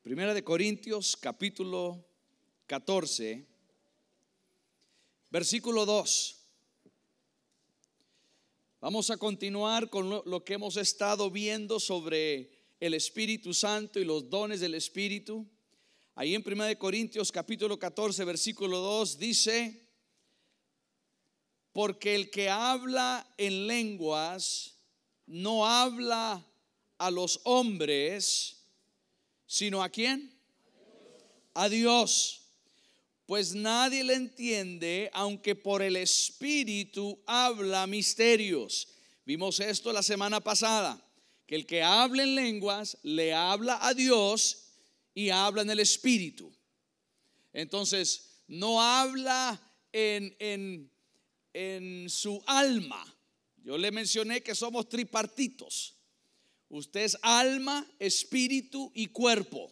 Primera de Corintios capítulo 14, versículo 2. Vamos a continuar con lo que hemos estado viendo sobre el Espíritu Santo y los dones del Espíritu. Ahí en Primera de Corintios capítulo 14, versículo 2 dice: porque el que habla en lenguas no habla a los hombres, sino ¿a quién? A Dios. Pues nadie le entiende, aunque por el Espíritu habla misterios. Vimos esto la semana pasada, que el que habla en lenguas le habla a Dios y habla en el Espíritu. Entonces no habla en su alma. Yo le mencioné que somos tripartitos. Usted es alma, espíritu y cuerpo.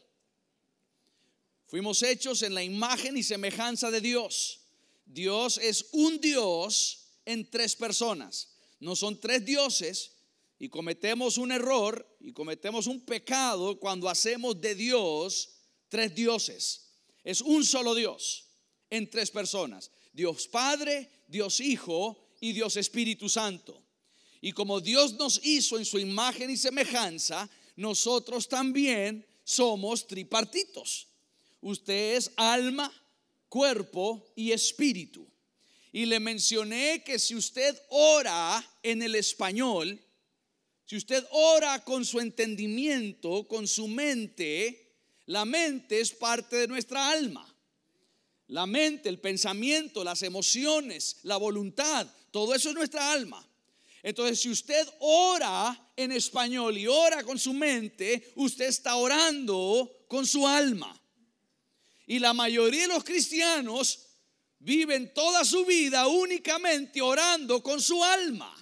Fuimos hechos en la imagen y semejanza de Dios. Dios es un Dios en tres personas. No son tres dioses, y cometemos un error y cometemos un pecado cuando hacemos de Dios tres dioses. Es un solo Dios en tres personas: Dios Padre, Dios Hijo y Dios Espíritu Santo. Y como Dios nos hizo en su imagen y semejanza, nosotros también somos tripartitos. Usted es alma, cuerpo y espíritu. Y le mencioné que si usted ora en el español, si usted ora con su entendimiento, con su mente, la mente es parte de nuestra alma. La mente, el pensamiento, las emociones, la voluntad, todo eso es nuestra alma. Entonces, si usted ora en español y ora con su mente, usted está orando con su alma. Y la mayoría de los cristianos viven toda su vida únicamente orando con su alma.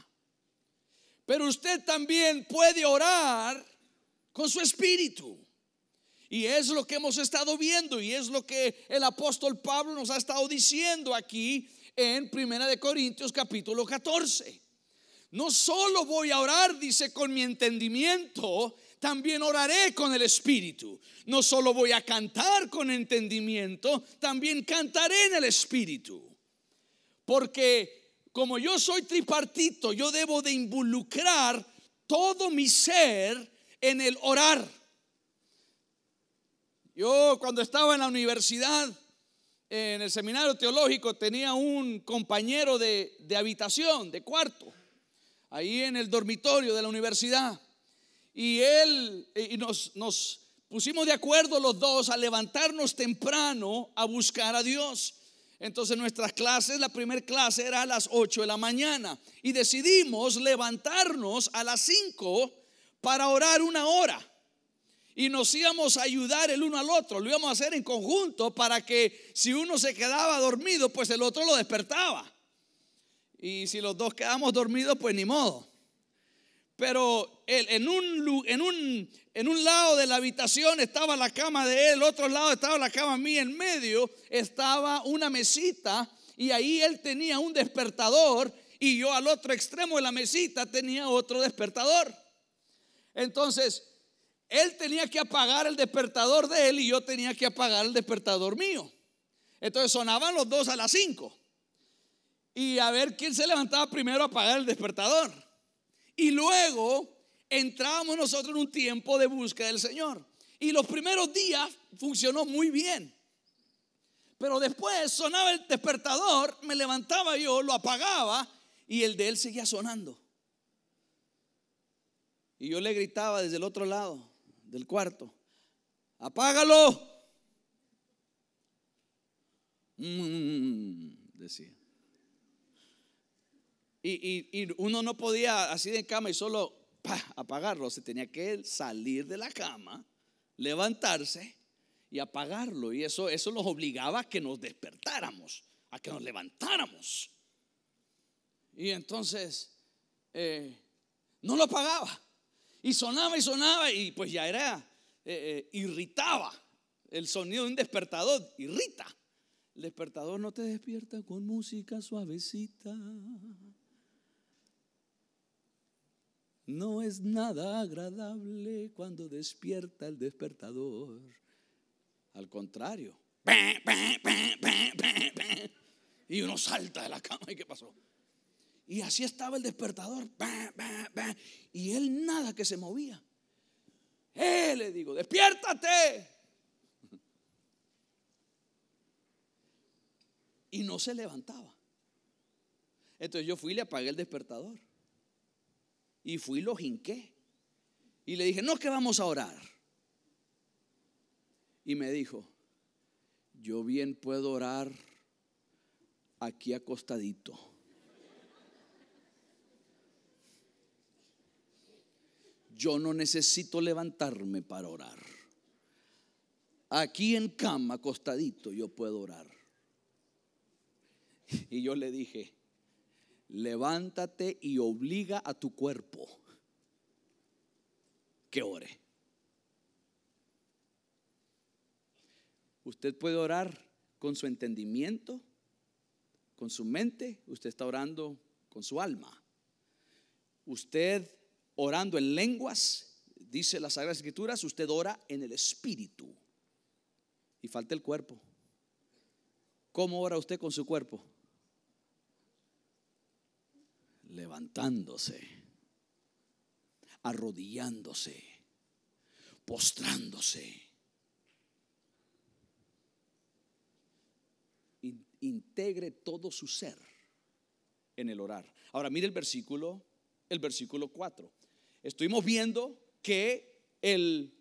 Pero usted también puede orar con su espíritu. Y es lo que hemos estado viendo, y es lo que el apóstol Pablo nos ha estado diciendo aquí en Primera de Corintios capítulo 14. No solo voy a orar, dice, con mi entendimiento, también oraré con el Espíritu. No solo voy a cantar con entendimiento, también cantaré en el Espíritu. Porque como yo soy tripartito, yo debo de involucrar todo mi ser en el orar. Yo cuando estaba en la universidad, en el seminario teológico, tenía un compañero de habitación, de cuarto, ahí en el dormitorio de la universidad. Y nos pusimos de acuerdo los dos a levantarnos temprano a buscar a Dios. Entonces nuestras clases, la primera clase era a las 8 de la mañana, y decidimos levantarnos a las 5 para orar una hora. Y nos íbamos a ayudar el uno al otro, lo íbamos a hacer en conjunto para que si uno se quedaba dormido, pues el otro lo despertaba. Y si los dos quedamos dormidos, pues ni modo. Pero en un lado de la habitación estaba la cama de él, otro lado estaba la cama mía, en medio estaba una mesita, y ahí él tenía un despertador y yo al otro extremo de la mesita tenía otro despertador. Entonces él tenía que apagar el despertador de él y yo tenía que apagar el despertador mío. Entonces sonaban los dos a las 5 y a ver quién se levantaba primero a apagar el despertador. Y luego entrábamos nosotros en un tiempo de búsqueda del Señor. Y los primeros días funcionó muy bien. Pero después sonaba el despertador, me levantaba yo, lo apagaba y el de él seguía sonando. Y yo le gritaba desde el otro lado del cuarto: apágalo. Decía. Y uno no podía así de cama y solo apagarlo. Se tenía que salir de la cama, levantarse y apagarlo. Y eso nos obligaba a que nos despertáramos, a que nos levantáramos. Y entonces no lo apagaba. Y sonaba y pues ya era, irritaba. El sonido de un despertador irrita. El despertador no te despierta con música suavecita. No es nada agradable cuando despierta el despertador. Al contrario. Y uno salta de la cama. ¿Y qué pasó? Y así estaba el despertador. Y él nada que se movía. Le digo, despiértate. Y no se levantaba. Entonces yo fui y le apagué el despertador. Y fui y lo jinqué. Y le dije, no, que vamos a orar. Y me dijo, yo bien puedo orar aquí acostadito. Yo no necesito levantarme para orar. Aquí en cama acostadito yo puedo orar. Y yo le dije, levántate y obliga a tu cuerpo que ore. Usted puede orar con su entendimiento, con su mente. Usted está orando con su alma. Usted orando en lenguas, dice las Sagradas Escrituras, usted ora en el espíritu. Y falta el cuerpo. ¿Cómo ora usted con su cuerpo? Levantándose, arrodillándose, postrándose. Integre todo su ser en el orar. Ahora mire el versículo 4. Estuvimos viendo que el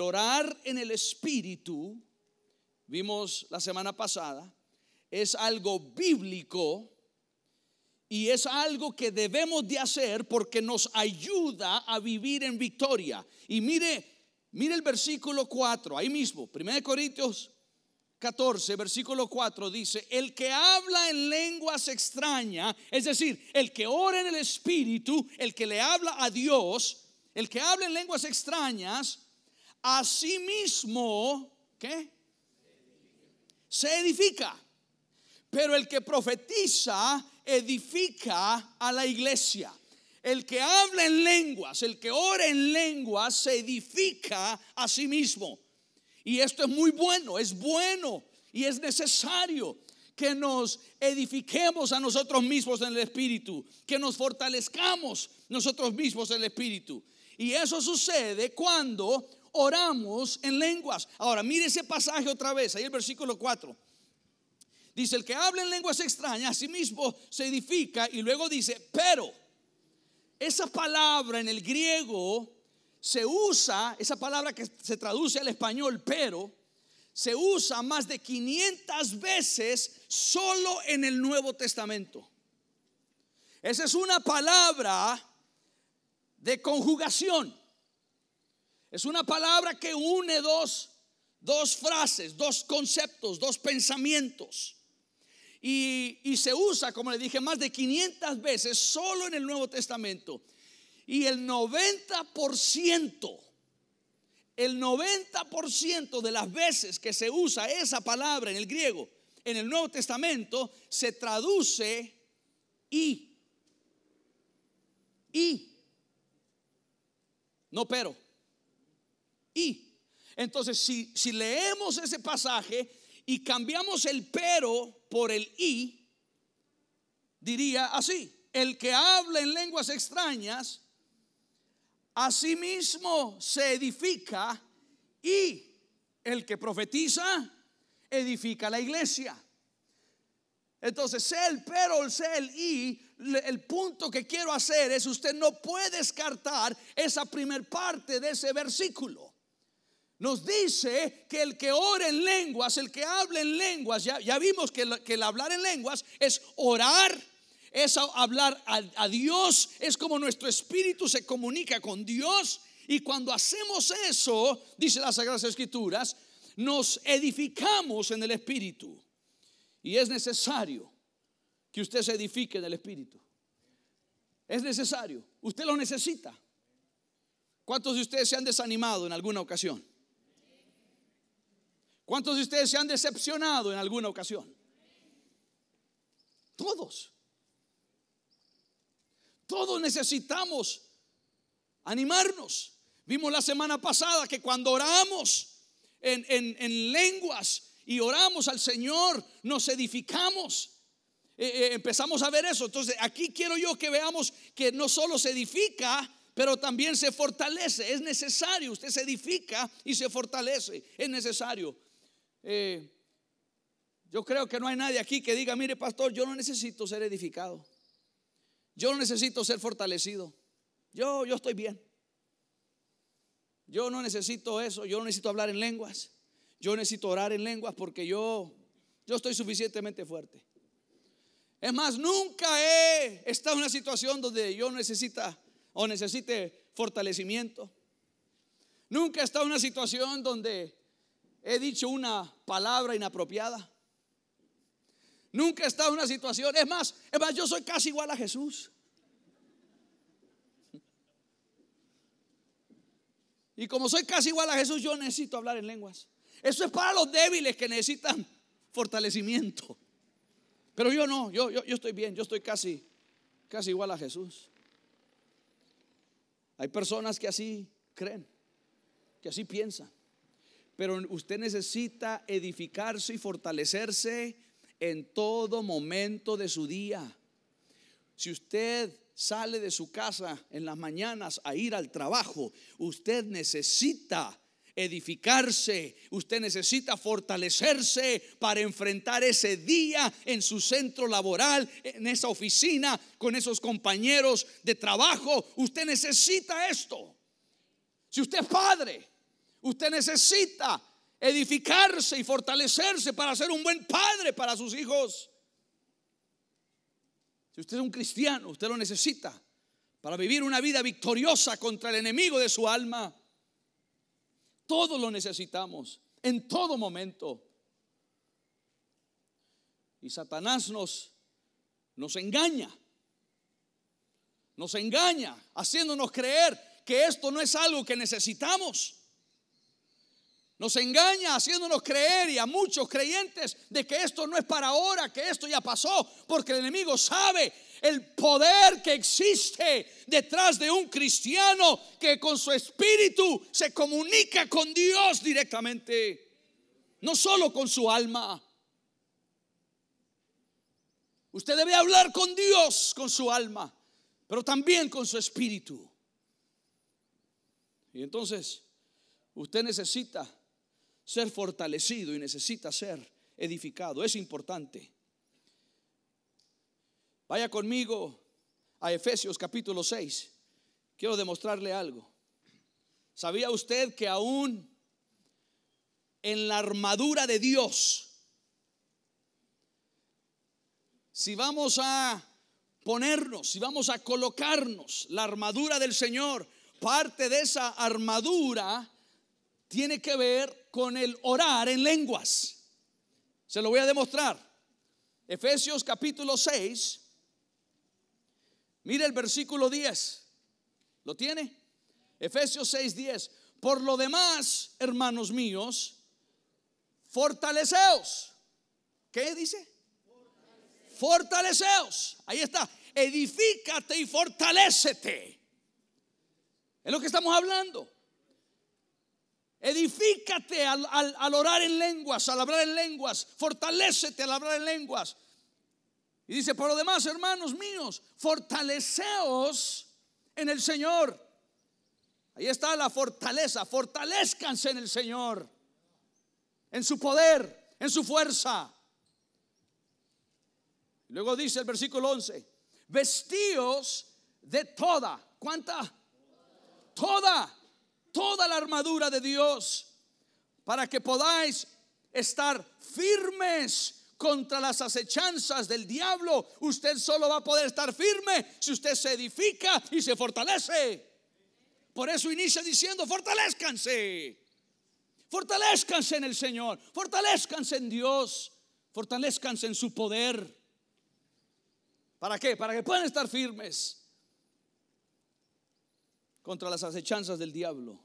orar en el espíritu, vimos la semana pasada, es algo bíblico. Y es algo que debemos de hacer porque nos ayuda a vivir en victoria. Y mire el versículo 4, ahí mismo, 1 Corintios 14, versículo 4 dice, el que habla en lenguas extrañas, es decir, el que ora en el espíritu, el que le habla a Dios, el que habla en lenguas extrañas, a sí mismo, ¿qué? Se edifica. Pero el que profetiza edifica a la iglesia. El que habla en lenguas, el que ora en lenguas, se edifica a sí mismo. Y esto es muy bueno, es bueno y es necesario que nos edifiquemos a nosotros mismos en el espíritu, que nos fortalezcamos nosotros mismos en el espíritu. Y eso sucede cuando oramos en lenguas. Ahora mire ese pasaje otra vez, ahí el versículo 4. Dice, el que habla en lenguas extrañas, a sí mismo se edifica. Y luego dice, pero esa palabra en el griego se usa, esa palabra que se traduce al español, pero, se usa más de 500 veces solo en el Nuevo Testamento. Esa es una palabra de conjugación. Es una palabra que une dos frases, dos conceptos, dos pensamientos. Y se usa, como le dije, más de 500 veces solo en el Nuevo Testamento. Y el 90% de las veces que se usa esa palabra en el griego, en el Nuevo Testamento, se traduce y. No pero. Y. Entonces, si leemos ese pasaje y cambiamos el pero por el y, diría así: el que habla en lenguas extrañas, asimismo se edifica, y el que profetiza, edifica la iglesia. Entonces, sea el pero, sea el y, el punto que quiero hacer es: usted no puede descartar esa primer parte de ese versículo. Nos dice que el que ora en lenguas, el que habla en lenguas, ya vimos que el hablar en lenguas es orar, es hablar a Dios, es como nuestro espíritu se comunica con Dios. Y cuando hacemos eso, dice las Sagradas Escrituras, nos edificamos en el espíritu. Y es necesario que usted se edifique en el espíritu. Es necesario, usted lo necesita. ¿Cuántos de ustedes se han desanimado en alguna ocasión? ¿Cuántos de ustedes se han decepcionado en alguna ocasión? Todos Todos necesitamos animarnos. Vimos la semana pasada que cuando oramos en lenguas y oramos al Señor, nos edificamos. Empezamos a ver eso. Entonces aquí quiero yo que veamos que no solo se edifica, pero también se fortalece. Es necesario, usted se edifica y se fortalece. Es necesario. Yo creo que no hay nadie aquí que diga: mire, pastor, yo no necesito ser edificado, yo no necesito ser fortalecido, yo estoy bien, yo no necesito eso, yo no necesito hablar en lenguas, yo necesito orar en lenguas porque yo estoy suficientemente fuerte. Es más, nunca he estado en una situación donde yo necesite fortalecimiento. Nunca he estado en una situación donde he dicho una palabra inapropiada. Nunca he estado en una situación, es más, yo soy casi igual a Jesús. Y como soy casi igual a Jesús, yo necesito hablar en lenguas. Eso es para los débiles que necesitan fortalecimiento. Pero yo no, yo estoy bien, yo estoy casi igual a Jesús. Hay personas que así creen, que así piensan. Pero usted necesita edificarse y fortalecerse en todo momento de su día. Si usted sale de su casa en las mañanas a ir al trabajo, usted necesita edificarse, usted necesita fortalecerse para enfrentar ese día en su centro laboral, en esa oficina, con esos compañeros de trabajo. Usted necesita esto. Si usted es padre, usted necesita edificarse y fortalecerse para ser un buen padre para sus hijos. Si usted es un cristiano, usted lo necesita para vivir una vida victoriosa contra el enemigo de su alma. Todos lo necesitamos en todo momento. Y Satanás nos engaña haciéndonos creer que esto no es algo que necesitamos. Nos engaña haciéndonos creer, y a muchos creyentes, de que esto no es para ahora, que esto ya pasó, porque el enemigo sabe el poder que existe detrás de un cristiano que con su espíritu se comunica con Dios directamente, no solo con su alma. Usted debe hablar con Dios con su alma, pero también con su espíritu. Y entonces usted necesita ser fortalecido y necesita ser edificado. Es importante. Vaya conmigo a Efesios capítulo 6. Quiero demostrarle algo. ¿Sabía usted que aún en la armadura de Dios, si vamos a ponernos, si vamos a colocarnos la armadura del Señor, parte de esa armadura tiene que ver con el orar en lenguas? Se lo voy a demostrar. Efesios capítulo 6. Mire el versículo 10. ¿Lo tiene? Efesios 6:10. Por lo demás, hermanos míos, fortaleceos. ¿Qué dice? Fortaleceos. Ahí está. Edifícate y fortalécete. Es lo que estamos hablando. Edifícate al orar en lenguas, al hablar en lenguas. Fortalécete al hablar en lenguas. Y dice: por lo demás, hermanos míos, fortaleceos en el Señor. Ahí está la fortaleza. Fortalezcanse en el Señor, en su poder, en su fuerza. Luego dice el versículo 11: vestíos de toda. ¿Cuánta? Toda la armadura de Dios, para que podáis estar firmes contra las acechanzas del diablo. Usted solo va a poder estar firme si usted se edifica y se fortalece. Por eso inicia diciendo: fortalezcanse. Fortalezcanse en el Señor, fortalezcanse en Dios, fortalezcanse en su poder. ¿Para qué? Para que puedan estar firmes contra las acechanzas del diablo.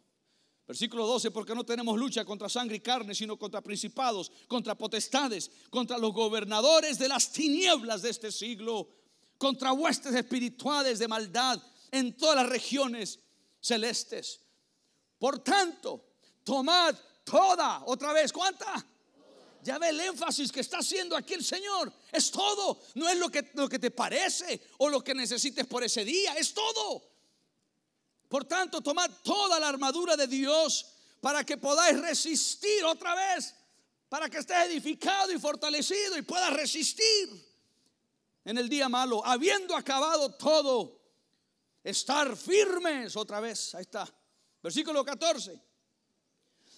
Versículo 12: porque no tenemos lucha contra sangre y carne, sino contra principados, contra potestades, contra los gobernadores de las tinieblas de este siglo, contra huestes espirituales de maldad en todas las regiones celestes. Por tanto, tomad toda, otra vez, ¿cuánta? Ya ve el énfasis que está haciendo aquí el Señor. Es todo, no es lo que te parece o lo que necesites por ese día, es todo. Por tanto, tomad toda la armadura de Dios para que podáis resistir, otra vez, para que estés edificado y fortalecido y puedas resistir en el día malo, habiendo acabado todo, estar firmes, otra vez, ahí está, versículo 14.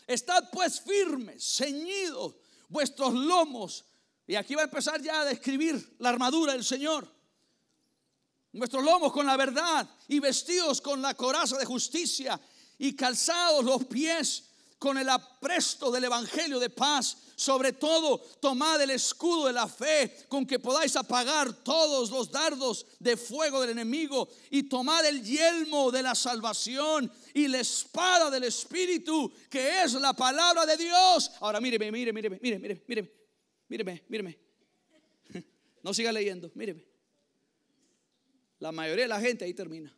Estad pues firmes, ceñidos vuestros lomos. Y aquí va a empezar ya a describir la armadura del Señor. Vuestros lomos con la verdad, y vestidos con la coraza de justicia, y calzados los pies con el apresto del evangelio de paz. Sobre todo, tomad el escudo de la fe, con que podáis apagar todos los dardos de fuego del enemigo, y tomad el yelmo de la salvación y la espada del Espíritu, que es la palabra de Dios. Ahora míreme. No siga leyendo, míreme. La mayoría de la gente ahí termina.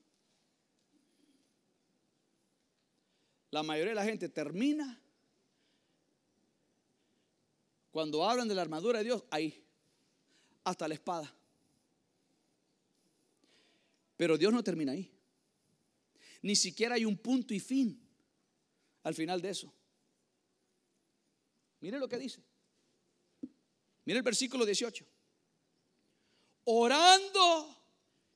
La mayoría de la gente termina cuando hablan de la armadura de Dios, ahí, hasta la espada. Pero Dios no termina ahí. Ni siquiera hay un punto y fin al final de eso. Mire lo que dice. Mire el versículo 18. Orando.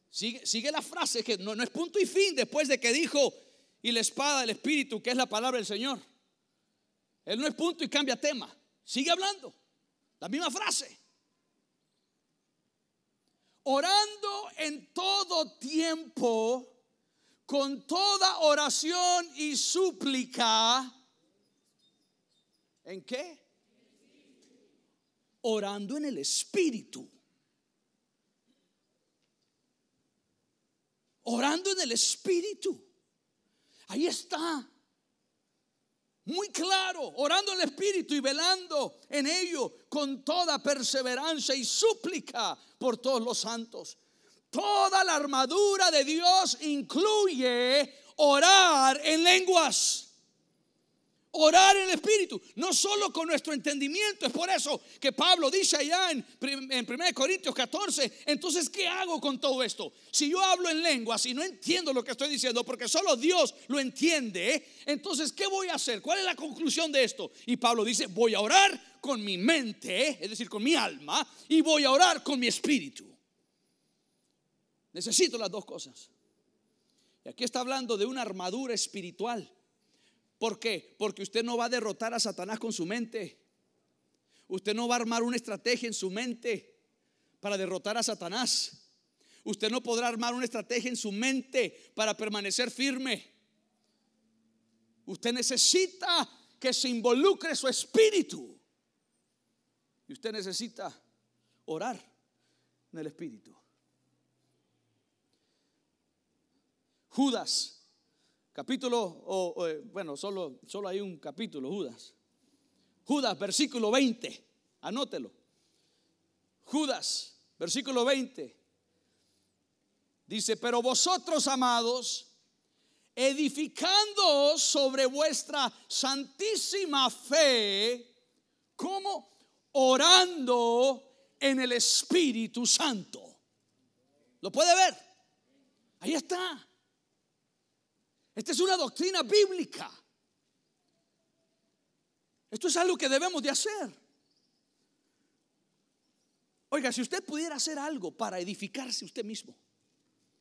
Sigue la frase que no es punto y fin después de que dijo, y la espada del Espíritu, que es la palabra del Señor. Él no es punto y cambia tema. Sigue hablando, la misma frase. Orando en todo tiempo, con toda oración y súplica. ¿En qué? Orando en el Espíritu. Orando en el Espíritu. Ahí está. Muy claro, orando en el Espíritu y velando en ello con toda perseverancia y súplica por todos los santos. Toda la armadura de Dios incluye orar en lenguas. Orar en el Espíritu, no solo con nuestro entendimiento. Es por eso que Pablo dice allá en 1 Corintios 14, entonces ¿qué hago con todo esto? Si yo hablo en lenguas y no entiendo lo que estoy diciendo, porque solo Dios lo entiende, entonces ¿qué voy a hacer? ¿Cuál es la conclusión de esto? Y Pablo dice, voy a orar con mi mente, es decir, con mi alma, y voy a orar con mi espíritu. Necesito las dos cosas. Y aquí está hablando de una armadura espiritual. ¿Por qué? Porque usted no va a derrotar a Satanás con su mente. Usted no va a armar una estrategia en su mente para derrotar a Satanás. Usted no podrá armar una estrategia en su mente para permanecer firme. Usted necesita que se involucre su espíritu. Y usted necesita orar en el Espíritu. Judas capítulo, bueno, solo hay un capítulo, Judas, versículo 20, anótelo. Judas, versículo 20, dice, pero vosotros, amados, edificándoos sobre vuestra santísima fe, ¿cómo? Orando en el Espíritu Santo. ¿Lo puede ver? Ahí está. Esta es una doctrina bíblica. Esto es algo que debemos de hacer. Oiga, si usted pudiera hacer algo para edificarse usted mismo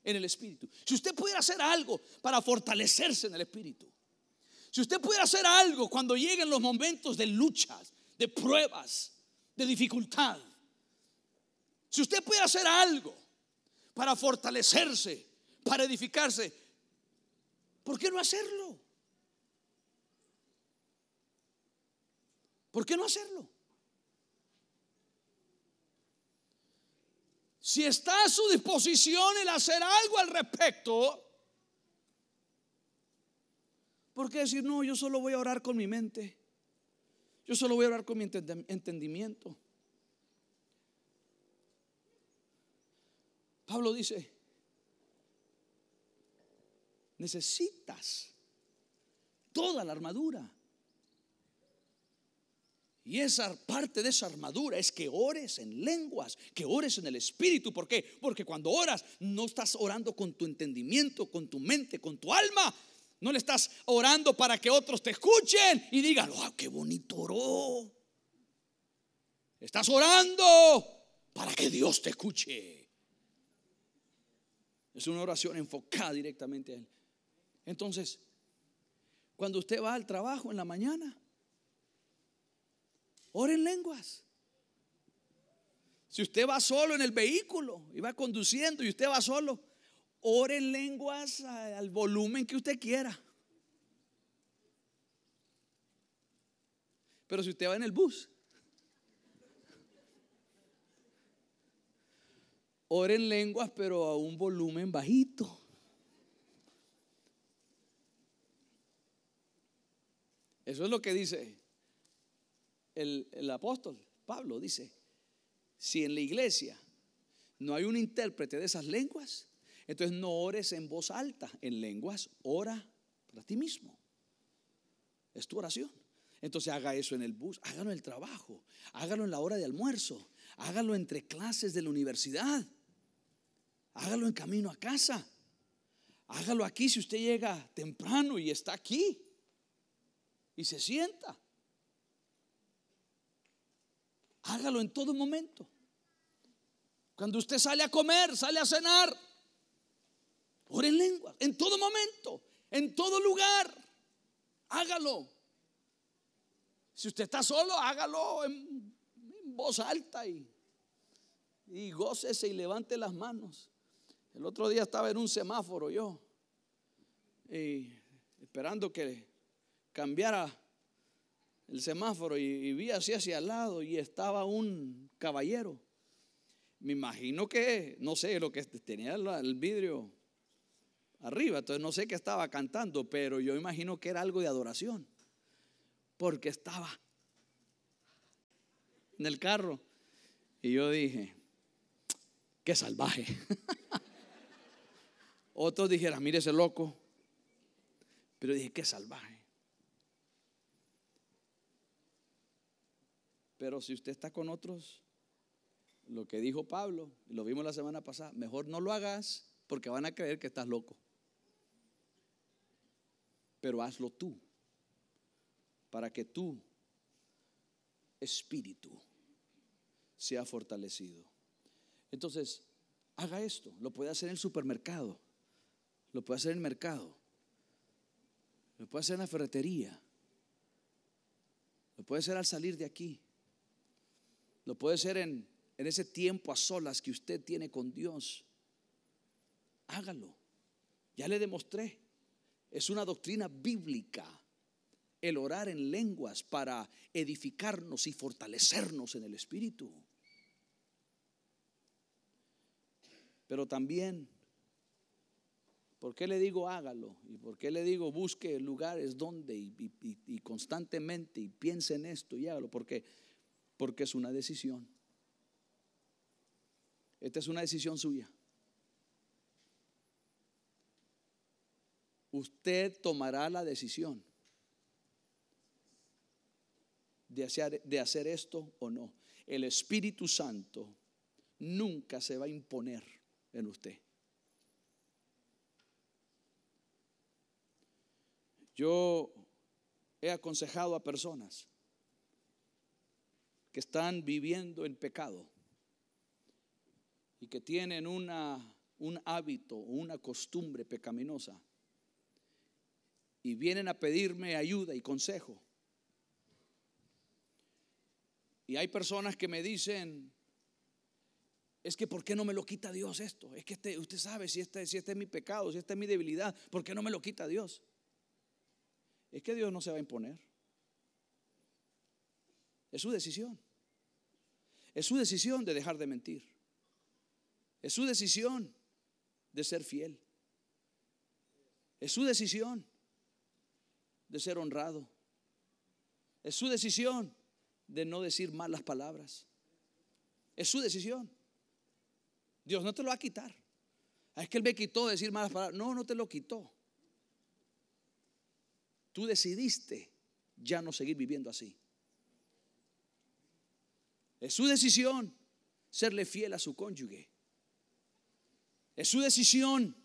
en el Espíritu, si usted pudiera hacer algo para fortalecerse en el Espíritu, si usted pudiera hacer algo cuando lleguen los momentos de luchas, de pruebas, de dificultad, si usted pudiera hacer algo para fortalecerse, para edificarse, ¿por qué no hacerlo? ¿Por qué no hacerlo? Si está a su disposición el hacer algo al respecto, ¿por qué decir no? Yo solo voy a orar con mi mente. Yo solo voy a orar con mi entendimiento. Pablo dice, necesitas toda la armadura. Y esa parte de esa armadura es que ores en lenguas, que ores en el Espíritu. ¿Por qué? Porque cuando oras no estás orando con tu entendimiento, con tu mente, con tu alma. No le estás orando para que otros te escuchen y digan, ¡wow, qué bonito oró! Estás orando para que Dios te escuche. Es una oración enfocada directamente a Él. Entonces, cuando usted va al trabajo en la mañana, ore en lenguas. Si usted va solo en el vehículo y va conduciendo y usted va solo, ore en lenguas al volumen que usted quiera. Pero si usted va en el bus, ore en lenguas pero a un volumen bajito. Eso es lo que dice el apóstol Pablo. Dice, si en la iglesia no hay un intérprete de esas lenguas, entonces no ores en voz alta en lenguas, ora para ti mismo. Es tu oración. Entonces haga eso en el bus, hágalo en el trabajo, hágalo en la hora de almuerzo, hágalo entre clases de la universidad, hágalo en camino a casa, hágalo aquí si usted llega temprano y está aquí y se sienta. Hágalo en todo momento. Cuando usted sale a comer, sale a cenar, ore en lenguas, en todo momento, en todo lugar. Hágalo. Si usted está solo, hágalo en voz alta y gócese y levante las manos. El otro día estaba en un semáforo yo, esperando que cambiara el semáforo, y vi así hacia el lado y estaba un caballero. Me imagino que, no sé, lo que tenía el vidrio arriba, entonces no sé qué estaba cantando, pero yo imagino que era algo de adoración, porque estaba en el carro. Y yo dije, qué salvaje. Otros dijeran, mire ese loco. Pero dije, qué salvaje. Pero si usted está con otros, lo que dijo Pablo, y lo vimos la semana pasada, mejor no lo hagas, porque van a creer que estás loco. Pero hazlo tú, para que tu espíritu sea fortalecido. Entonces, haga esto. Lo puede hacer en el supermercado, lo puede hacer en el mercado, lo puede hacer en la ferretería, lo puede hacer al salir de aquí, lo puede hacer en ese tiempo a solas que usted tiene con Dios. Hágalo. Ya le demostré. Es una doctrina bíblica el orar en lenguas para edificarnos y fortalecernos en el espíritu. Pero también, ¿por qué le digo hágalo? ¿Y por qué le digo busque lugares donde y constantemente y piense en esto y hágalo? Porque es una decisión. Esta es una decisión suya. Usted tomará la decisión de hacer esto o no. El Espíritu Santo nunca se va a imponer en usted. Yo he aconsejado a personas que están viviendo en pecado y que tienen un hábito o una costumbre pecaminosa y vienen a pedirme ayuda y consejo. Y hay personas que me dicen, es que ¿por qué no me lo quita Dios esto? Es que usted sabe si este es mi pecado, si esta es mi debilidad, ¿por qué no me lo quita Dios? Es que Dios no se va a imponer. Es su decisión. Es su decisión de dejar de mentir. Es su decisión de ser fiel. Es su decisión de ser honrado. Es su decisión de no decir malas palabras. Es su decisión. Dios no te lo va a quitar. Es que Él me quitó decir malas palabras. No, no te lo quitó. Tú decidiste ya no seguir viviendo así. Es su decisión serle fiel a su cónyuge. Es su decisión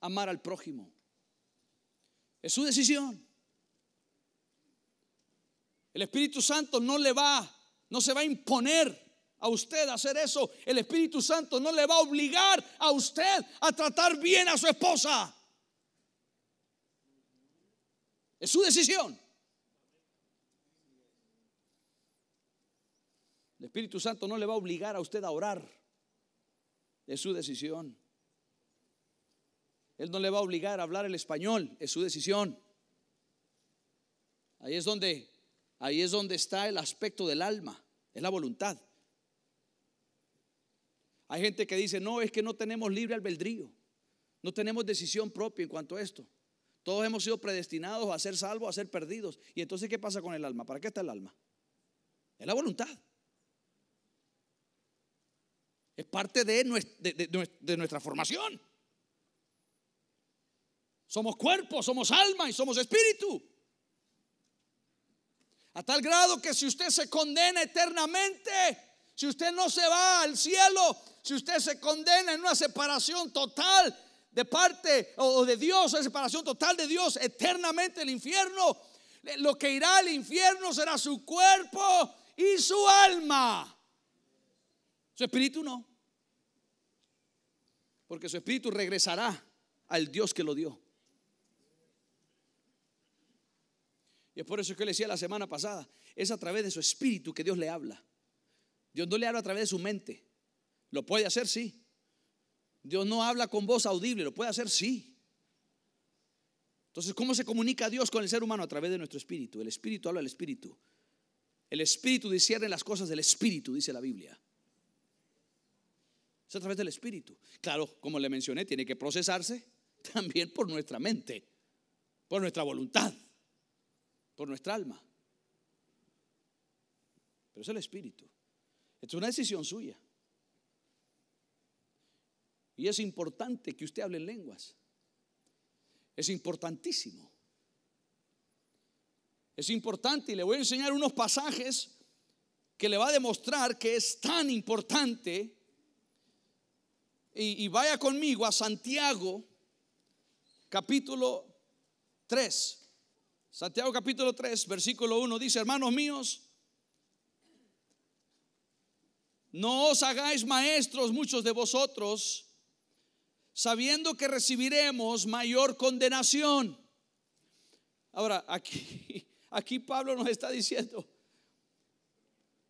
amar al prójimo. Es su decisión. El Espíritu Santo no se va a imponer a usted a hacer eso. El Espíritu Santo no le va a obligar a usted a tratar bien a su esposa. Es su decisión. El Espíritu Santo no le va a obligar a usted a orar. Es su decisión. Él no le va a obligar a hablar el español. Es su decisión. Ahí es donde está el aspecto del alma. Es la voluntad. Hay gente que dice: no, es que no tenemos libre albedrío. No tenemos decisión propia en cuanto a esto. Todos hemos sido predestinados a ser salvos, a ser perdidos. Y entonces, ¿qué pasa con el alma? ¿Para qué está el alma? Es la voluntad. Es parte de nuestra formación. Somos cuerpo, somos alma y somos espíritu. A tal grado que si usted se condena eternamente, si usted no se va al cielo, si usted se condena en una separación total de parte o de Dios, una separación total de Dios eternamente, el infierno, lo que irá al infierno será su cuerpo y su alma. Su espíritu no, porque su espíritu regresará al Dios que lo dio. Y es por eso que le decía la semana pasada, es a través de su espíritu que Dios le habla. Dios no le habla a través de su mente. Lo puede hacer, sí. Dios no habla con voz audible. Lo puede hacer, sí. Entonces, ¿cómo se comunica Dios con el ser humano? A través de nuestro espíritu. El espíritu habla al espíritu. El espíritu discierne las cosas del espíritu, dice la Biblia. Es a través del espíritu. Claro, como le mencioné, tiene que procesarse también por nuestra mente, por nuestra voluntad, por nuestra alma. Pero es el espíritu. Esto es una decisión suya. Y es importante que usted hable en lenguas. Es importantísimo. Es importante, y le voy a enseñar unos pasajes que le va a demostrar que es tan importante. Y vaya conmigo a Santiago capítulo 3. Santiago capítulo 3, versículo 1 dice: hermanos míos, no os hagáis maestros muchos de vosotros, sabiendo que recibiremos mayor condenación. Ahora, aquí Pablo nos está diciendo: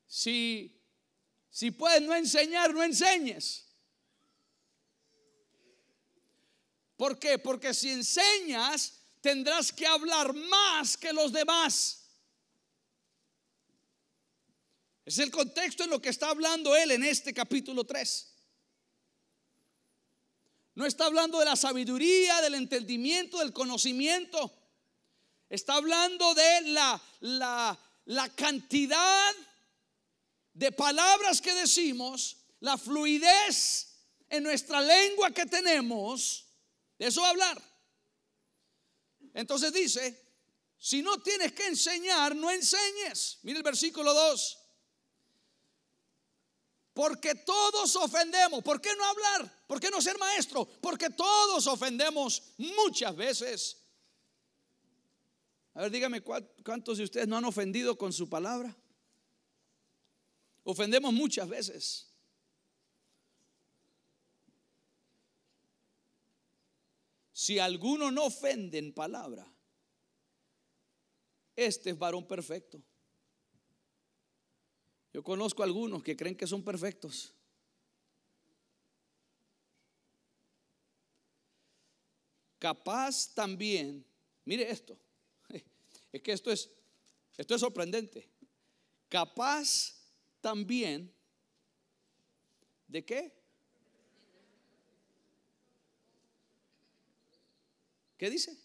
si puedes no enseñar, no enseñes. ¿Por qué? Porque si enseñas, tendrás que hablar más que los demás. Es el contexto en lo que está hablando él en este capítulo 3. No está hablando de la sabiduría, del entendimiento, del conocimiento. Está hablando de la cantidad de palabras que decimos, la fluidez en nuestra lengua que tenemos. De eso va a hablar. Entonces dice: si no tienes que enseñar, no enseñes. Mira el versículo 2. Porque todos ofendemos. ¿Por qué no hablar? ¿Por qué no ser maestro? Porque todos ofendemos muchas veces. A ver, dígame, ¿cuántos de ustedes no han ofendido con su palabra? Ofendemos muchas veces. Si alguno no ofende en palabra, este es varón perfecto. Yo conozco a algunos que creen que son perfectos. Capaz también, mire esto, es que esto es sorprendente. Capaz también, ¿de qué? ¿Qué dice?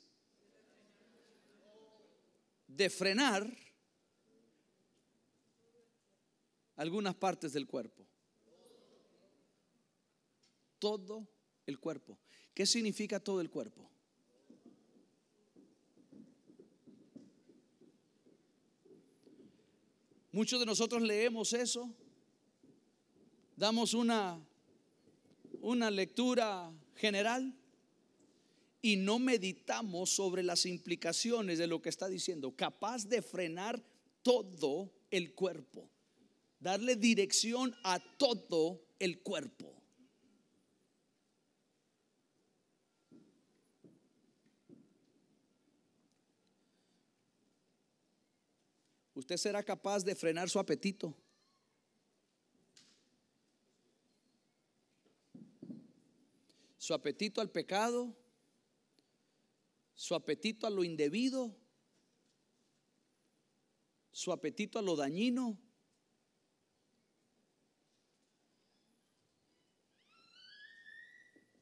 De frenar algunas partes del cuerpo. todo el cuerpo. ¿Qué significa todo el cuerpo? Muchos de nosotros leemos eso, damos una lectura general y no meditamos sobre las implicaciones de lo que está diciendo. Capaz de frenar todo el cuerpo, darle dirección a todo el cuerpo. ¿Usted será capaz de frenar su apetito? Su apetito al pecado, su apetito a lo indebido, su apetito a lo dañino.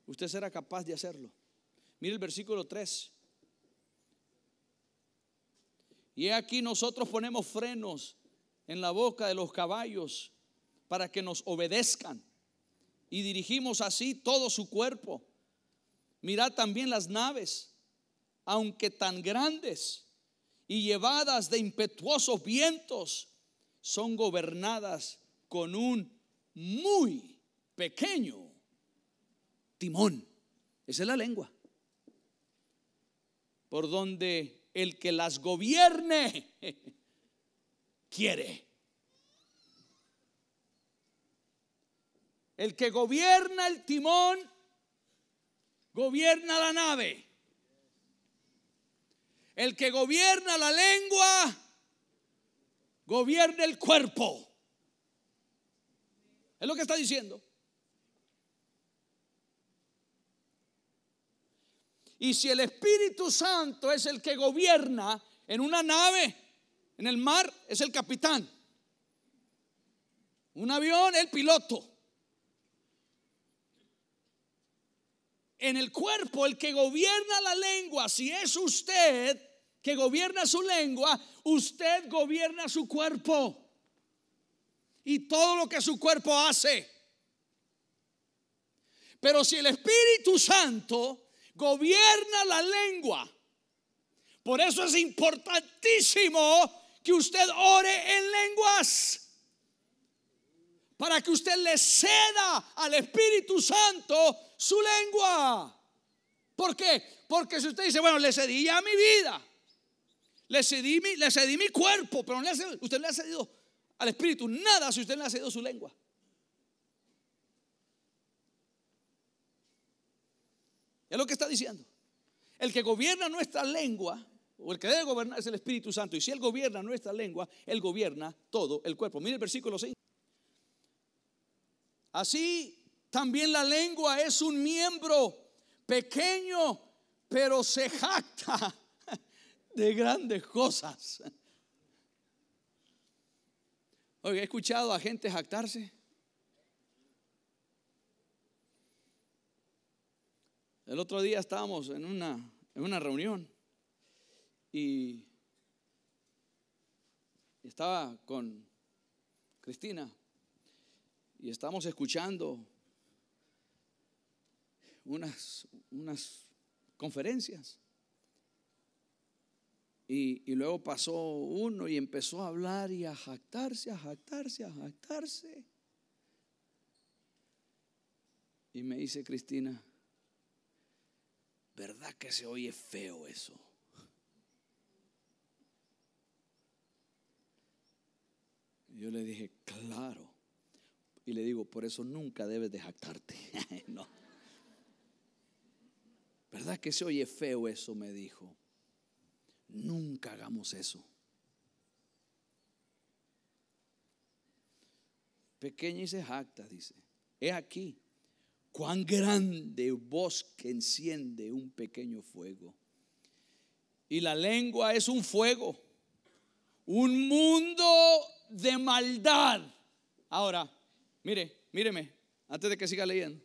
Usted será capaz de hacerlo. Mire el versículo 3. Y aquí nosotros ponemos frenos en la boca de los caballos para que nos obedezcan, y dirigimos así todo su cuerpo. Mirad también las naves, aunque tan grandes y llevadas de impetuosos vientos, son gobernadas con un muy pequeño timón. Esa es la lengua, por donde el que las gobierne quiere. El que gobierna el timón gobierna la nave. El que gobierna la lengua gobierna el cuerpo. Es lo que está diciendo. Y si el Espíritu Santo es el que gobierna en una nave, en el mar, es el capitán. Un avión, el piloto. En el cuerpo, el que gobierna la lengua, si es usted que gobierna su lengua, usted gobierna su cuerpo y todo lo que su cuerpo hace. Pero si el Espíritu Santo gobierna la lengua, por eso es importantísimo que usted ore en lenguas, para que usted le ceda al Espíritu Santo su lengua. ¿Por qué? Porque si usted dice, bueno, le cedí ya mi vida, le cedí mi cuerpo, pero usted no le ha cedido al Espíritu nada si usted le ha cedido su lengua. Es lo que está diciendo. El que gobierna nuestra lengua, o el que debe gobernar, es el Espíritu Santo. Y si Él gobierna nuestra lengua, Él gobierna todo el cuerpo. Mire el versículo 5. Así también la lengua es un miembro pequeño, pero se jacta de grandes cosas. Oye, ¿he escuchado a gente jactarse? El otro día estábamos en una reunión y estaba con Cristina y estábamos escuchando unas conferencias y luego pasó uno y empezó a hablar y a jactarse. Y me dice Cristina, ¿verdad que se oye feo eso? Yo le dije, claro. Y le digo, por eso nunca debes de jactarte. No. ¿Verdad que se oye feo eso? Me dijo. Nunca hagamos eso. Pequeña y se jacta, dice. He aquí cuán grande bosque enciende un pequeño fuego. Y la lengua es un fuego, un mundo de maldad. Ahora, míreme, antes de que siga leyendo.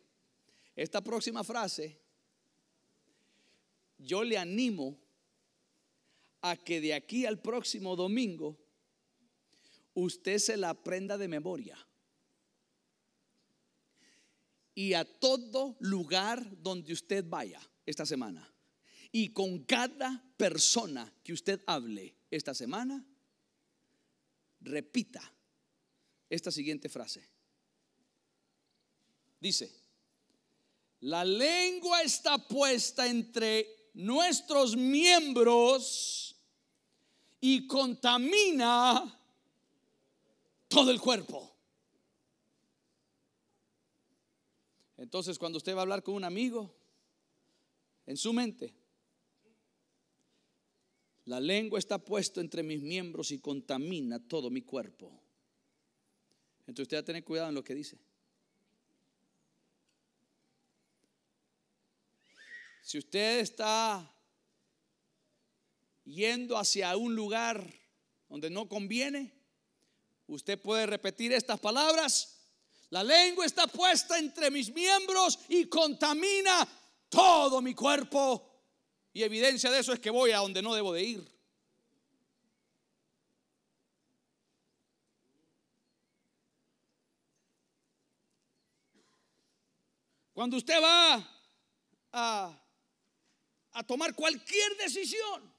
Esta próxima frase, yo le animo a que de aquí al próximo domingo usted se la aprenda de memoria. y a todo lugar donde usted vaya esta semana, y con cada persona que usted hable esta semana, repita esta siguiente frase. Dice: la lengua está puesta entre nuestros miembros y contamina todo el cuerpo. Entonces, cuando usted va a hablar con un amigo, en su mente, la lengua está puesta entre mis miembros y contamina todo mi cuerpo. Entonces usted va a tener cuidado en lo que dice. Si usted está yendo hacia un lugar donde no conviene, usted puede repetir estas palabras: la lengua está puesta entre mis miembros y contamina todo mi cuerpo. Y evidencia de eso es que voy a donde no debo de ir. Cuando usted va a tomar cualquier decisión,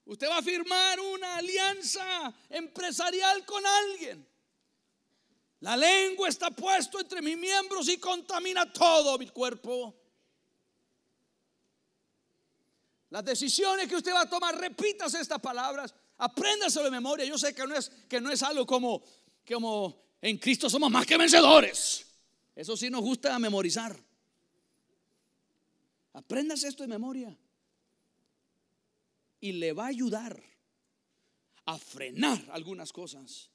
usted va a firmar una alianza empresarial con alguien, la lengua está puesta entre mis miembros y contamina todo mi cuerpo. Las decisiones que usted va a tomar, repítase estas palabras, apréndaselo de memoria. Yo sé que no es algo como en Cristo somos más que vencedores. Eso sí nos gusta memorizar. Apréndase esto de memoria y le va a ayudar a frenar algunas cosas.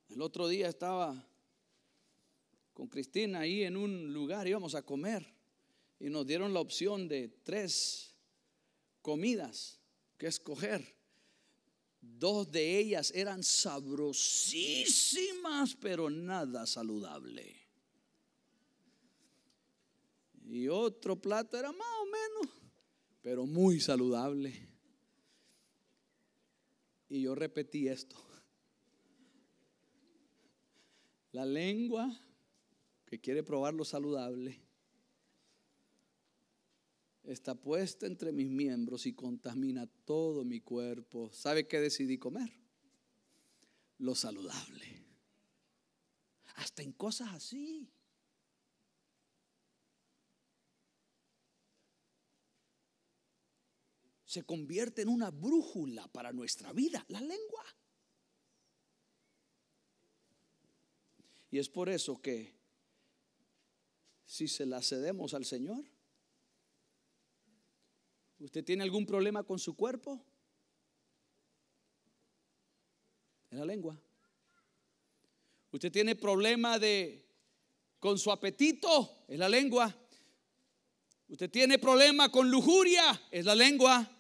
El otro día estaba con Cristina ahí en un lugar, íbamos a comer y nos dieron la opción de 3 comidas que escoger. 2 de ellas eran sabrosísimas, pero nada saludable. Y otro plato era más o menos, pero muy saludable. Y yo repetí esto: la lengua que quiere probar lo saludable está puesta entre mis miembros y contamina todo mi cuerpo. ¿Sabe qué decidí comer? Lo saludable. Hasta en cosas así. Se convierte en una brújula para nuestra vida, la lengua. Y es por eso que si se la cedemos al Señor, ¿usted tiene algún problema con su cuerpo? Es la lengua. ¿Usted tiene problema con su apetito? Es la lengua. ¿Usted tiene problema con lujuria? Es la lengua.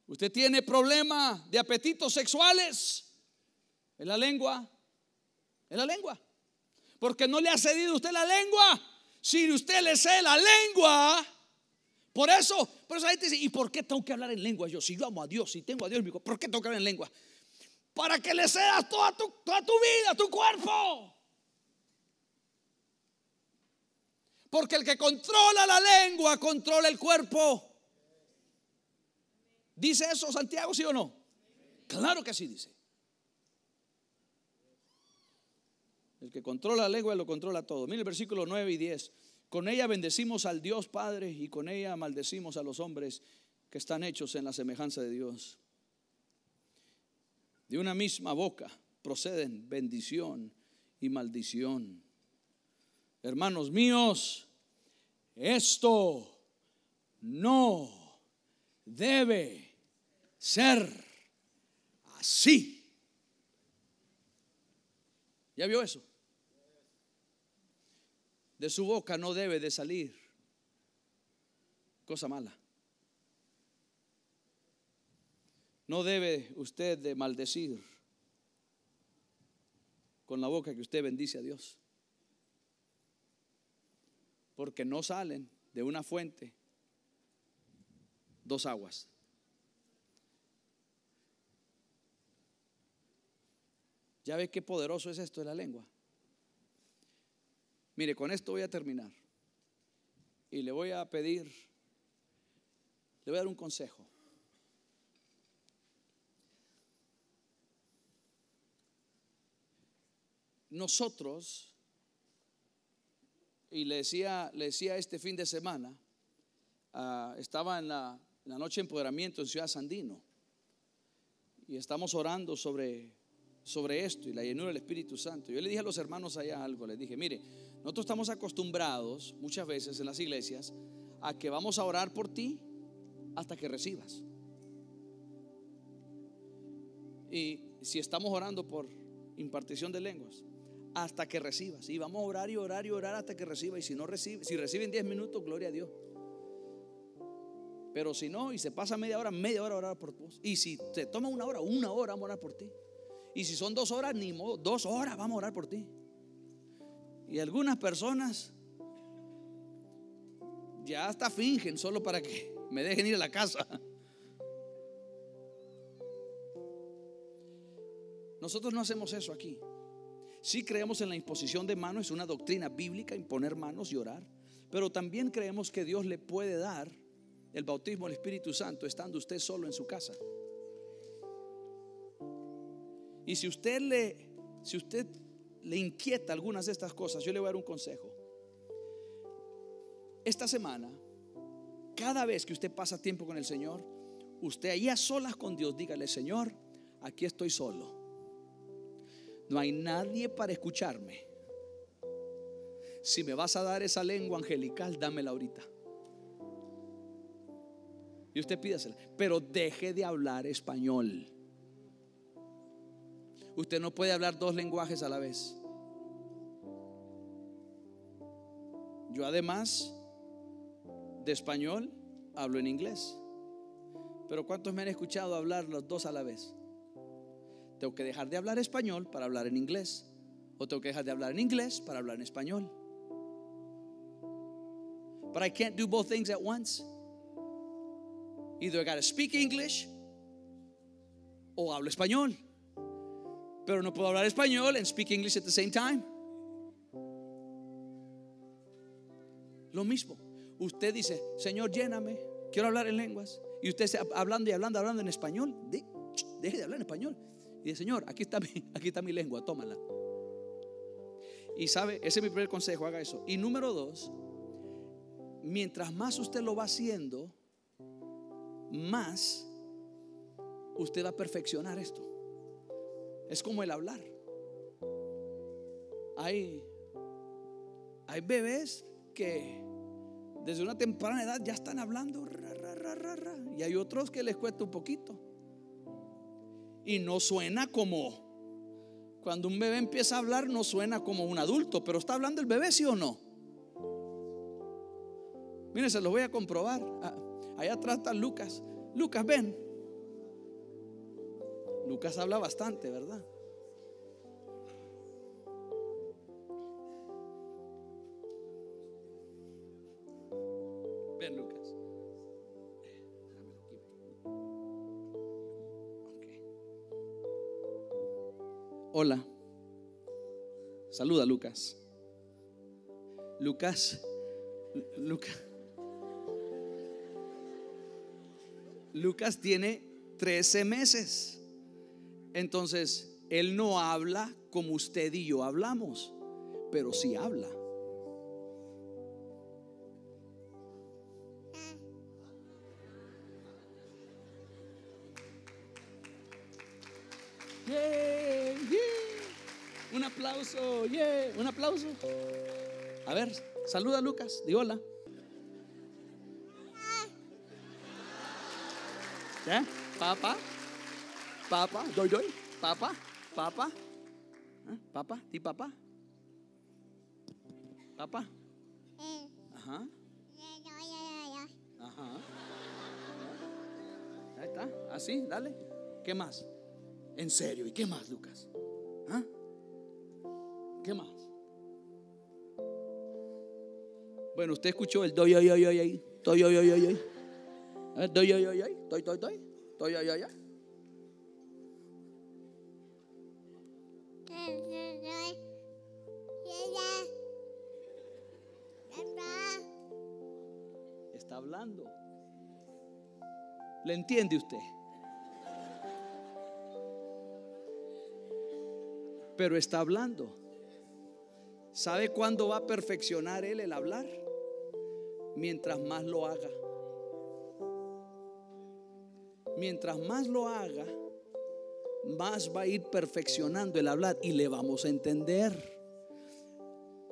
¿Usted tiene problema de apetitos sexuales? Es la lengua. Es la lengua. Porque no le ha cedido usted la lengua. Si usted le cede la lengua, por eso la gente dice: ¿y por qué tengo que hablar en lengua yo? Si yo amo a Dios, si tengo a Dios, ¿por qué tengo que hablar en lengua? Para que le cedas toda tu vida, tu cuerpo. Porque el que controla la lengua controla el cuerpo. ¿Dice eso Santiago, sí o no? Claro que sí dice. El que controla la lengua lo controla todo. Mire el versículo 9 y 10. Con ella bendecimos al Dios Padre y con ella maldecimos a los hombres que están hechos en la semejanza de Dios. De una misma boca proceden bendición y maldición. Hermanos míos, esto no debe ser así. ¿Ya vio eso? De su boca no debe de salir cosa mala. No debe usted de maldecir con la boca que usted bendice a Dios, porque no salen de una fuente 2 aguas. ¿Ya ve qué poderoso es esto de la lengua? Mire, con esto voy a terminar. Y le voy a pedir, le voy a dar un consejo. Nosotros, y le decía este fin de semana, estaba en la noche de empoderamiento en Ciudad Sandino, y estamos orando sobre esto y la llenura del Espíritu Santo. Yo le dije a los hermanos allá algo, les dije: mire, nosotros estamos acostumbrados muchas veces en las iglesias a que vamos a orar por ti hasta que recibas. Y si estamos orando por impartición de lenguas, hasta que recibas, y vamos a orar y orar y orar hasta que reciba. Y si no recibe, si reciben 10 minutos, gloria a Dios. Pero si no, y se pasa media hora a orar por vos. Y si te toma una hora vamos a orar por ti. Y si son 2 horas, ni modo, 2 horas vamos a orar por ti. Y algunas personas ya hasta fingen solo para que me dejen ir a la casa. Nosotros no hacemos eso aquí. Sí creemos en la imposición de manos, es una doctrina bíblica, imponer manos y orar. Pero también creemos que Dios le puede dar el bautismo del Espíritu Santo estando usted solo en su casa. Y si usted le inquieta algunas de estas cosas, yo le voy a dar un consejo. Esta semana, cada vez que usted pasa tiempo con el Señor, usted ahí a solas con Dios, dígale: Señor, aquí estoy solo, no hay nadie para escucharme. Si me vas a dar esa lengua angelical, dámela ahorita. Y usted pídasela, pero deje de hablar español. Usted no puede hablar 2 lenguajes a la vez. Yo, además de español, hablo en inglés. Pero ¿cuántos me han escuchado hablar los 2 a la vez? Tengo que dejar de hablar español para hablar en inglés, o tengo que dejar de hablar en inglés para hablar en español. But I can't do both things at once. Either I gotta speak English o hablo español. Pero no puedo hablar español and speak English at the same time. Lo mismo. Usted dice: Señor, lléname, quiero hablar en lenguas. Y usted está hablando y hablando en español. Deje de hablar en español. Y dice: Señor, aquí está mi lengua, tómala. Y sabe, ese es mi primer consejo, haga eso. Y número 2, mientras más usted lo va haciendo, más usted va a perfeccionar esto. Es como el hablar. Hay bebés que desde una temprana edad ya están hablando, y hay otros que les cuesta un poquito. Y no suena como, cuando un bebé empieza a hablar, no suena como un adulto. Pero está hablando el bebé, ¿sí o no? Miren, se los voy a comprobar. Allá atrás está Lucas. Lucas, ven. Lucas habla bastante, ¿verdad? Ven, Lucas. Okay. Hola. Saluda, Lucas. Lucas tiene 13 meses. Entonces, él no habla como usted y yo hablamos, pero sí habla. Yeah, yeah. Un aplauso, yeah, un aplauso. A ver, saluda a Lucas, di hola. ¿Qué? Papá, doy, papá, papá, di papá, papá. Ajá. Ajá. Ahí está, así, dale. ¿Qué más? En serio, ¿y qué más, Lucas? ¿Ah? ¿Qué más? Bueno, usted escuchó el doy. Está hablando. ¿Le entiende usted? Pero está hablando. ¿Sabe cuándo va a perfeccionar él el hablar? Mientras más lo haga. Mientras más lo haga, más va a ir perfeccionando el hablar y le vamos a entender.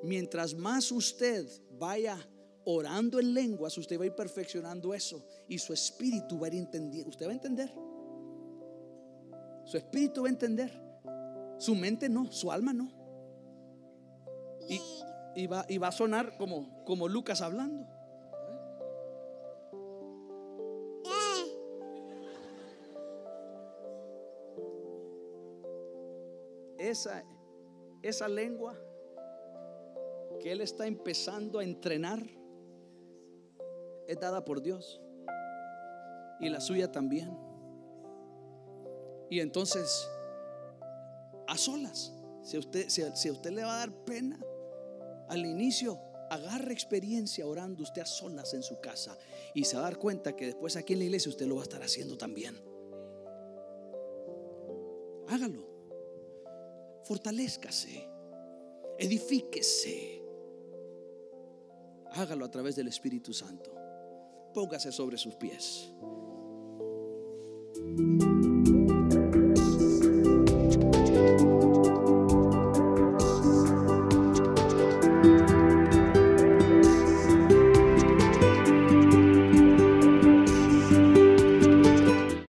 Mientras más usted vaya orando en lenguas, usted va a ir perfeccionando eso y su espíritu va a ir entendiendo. Usted va a entender. Su espíritu va a entender. Su mente no, su alma no. Y va a sonar como Lucas hablando. Esa lengua que él está empezando a entrenar es dada por Dios y la suya también. Y entonces, a solas, si a usted le va a dar pena al inicio, agarre experiencia orando usted a solas en su casa y se va a dar cuenta que después aquí en la iglesia usted lo va a estar haciendo también. Hágalo. Fortalézcase, edifíquese. Hágalo a través del Espíritu Santo. Póngase sobre sus pies.